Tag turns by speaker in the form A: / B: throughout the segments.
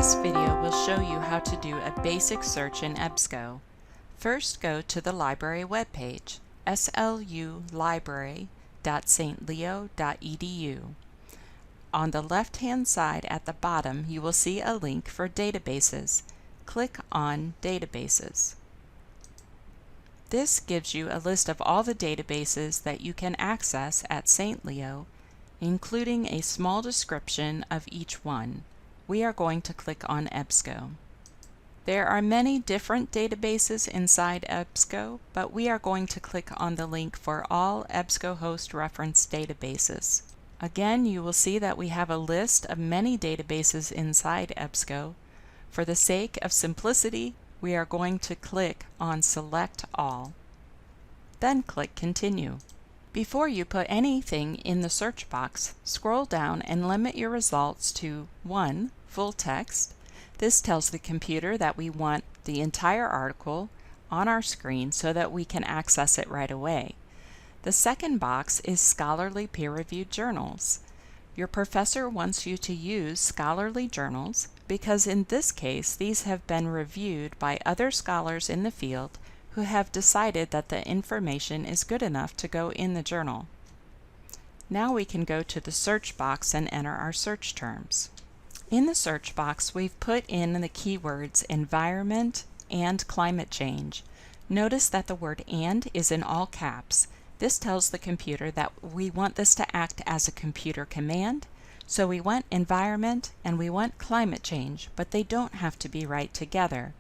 A: This video will show you how to do a basic search in EBSCO. First, go to the library webpage, slulibrary.stleo.edu. On the left-hand side at the bottom, you will see a link for databases. Click on Databases. This gives you a list of all the databases that you can access at St. Leo, including a small description of each one. We are going to click on EBSCO. There are many different databases inside EBSCO, but we are going to click on the link for all EBSCO host reference databases. Again, you will see that we have a list of many databases inside EBSCO. For the sake of simplicity, we are going to click on Select All. Then click Continue. Before you put anything in the search box, scroll down and limit your results to 1. Full text. This tells the computer that we want the entire article on our screen so that we can access it right away. The second box is scholarly peer-reviewed journals. Your professor wants you to use scholarly journals because in this case these have been reviewed by other scholars in the field who have decided that the information is good enough to go in the journal. Now we can go to the search box and enter our search terms. In the search box, we've put in the keywords environment and climate change. Notice that the word "and" is in all caps. This tells the computer that we want this to act as a computer command, so we want environment and we want climate change, but they don't have to be right together.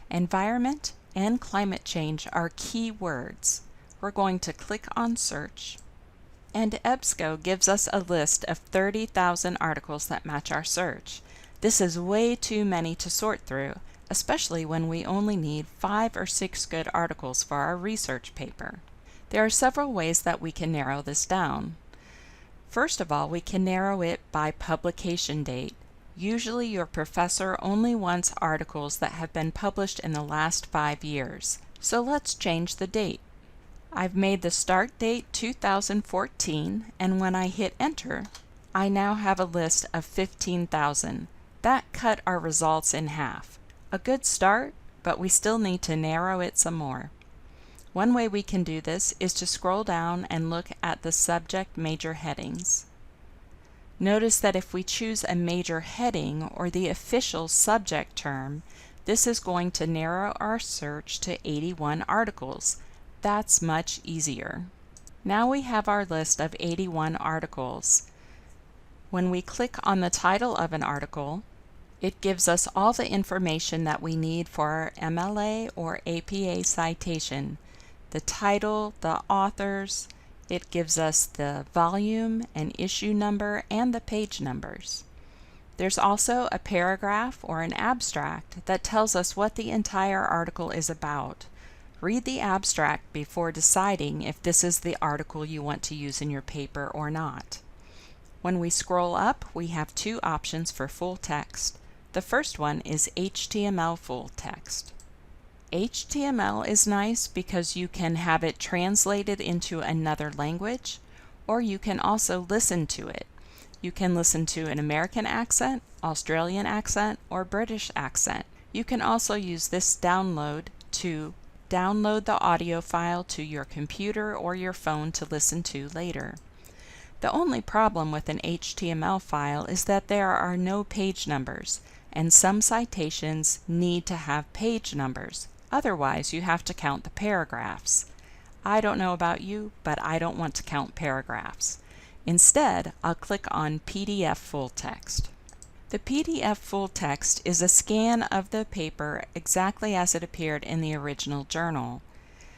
A: Environment and climate change are key words. We're going to click on Search, and EBSCO gives us a list of 30,000 articles that match our search. This is way too many to sort through, especially when we only need 5 or 6 good articles for our research paper. There are several ways that we can narrow this down. First of all, we can narrow it by publication date. Usually your professor only wants articles that have been published in the last 5 years. So let's change the date. I've made the start date 2014, and when I hit enter, I now have a list of 15,000. That cut our results in half. A good start, but we still need to narrow it some more. One way we can do this is to scroll down and look at the subject major headings. Notice that if we choose a major heading or the official subject term, this is going to narrow our search to 81 articles. That's much easier. Now we have our list of 81 articles. When we click on the title of an article, it gives us all the information that we need for our MLA or APA citation. The title, the authors, it gives us the volume and issue number and the page numbers. There's also a paragraph or an abstract that tells us what the entire article is about. Read the abstract before deciding if this is the article you want to use in your paper or not. When we scroll up, we have 2 options for full text. The first one is HTML full text. HTML is nice because you can have it translated into another language, or you can also listen to it. You can listen to an American accent, Australian accent, or British accent. You can also use this download to download the audio file to your computer or your phone to listen to later. The only problem with an HTML file is that there are no page numbers, and some citations need to have page numbers. Otherwise, you have to count the paragraphs. I don't know about you, but I don't want to count paragraphs. Instead, I'll click on PDF full text. The PDF full text is a scan of the paper exactly as it appeared in the original journal.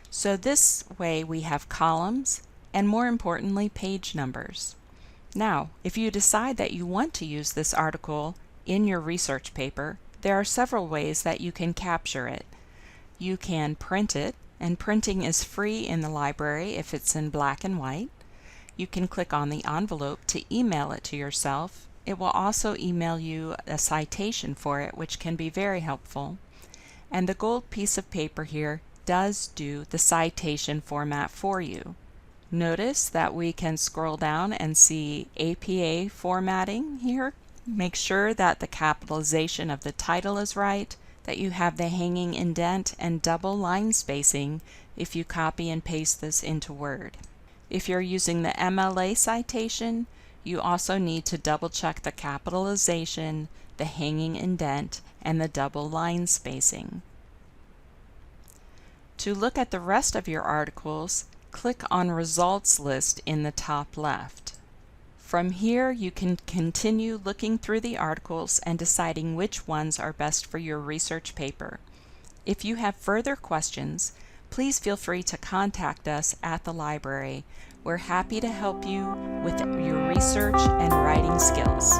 A: So this way we have columns and, more importantly, page numbers. Now, if you decide that you want to use this article in your research paper, there are several ways that you can capture it. You can print it, and printing is free in the library if it's in black and white. You can click on the envelope to email it to yourself. It will also email you a citation for it, which can be very helpful. And the gold piece of paper here does do the citation format for you. Notice that we can scroll down and see APA formatting here. Make sure that the capitalization of the title is right, that you have the hanging indent and double line spacing if you copy and paste this into Word. If you're using the MLA citation, you also need to double check the capitalization, the hanging indent, and the double line spacing. To look at the rest of your articles, click on Results List in the top left. From here, you can continue looking through the articles and deciding which ones are best for your research paper. If you have further questions, please feel free to contact us at the library. We're happy to help you with your research and writing skills.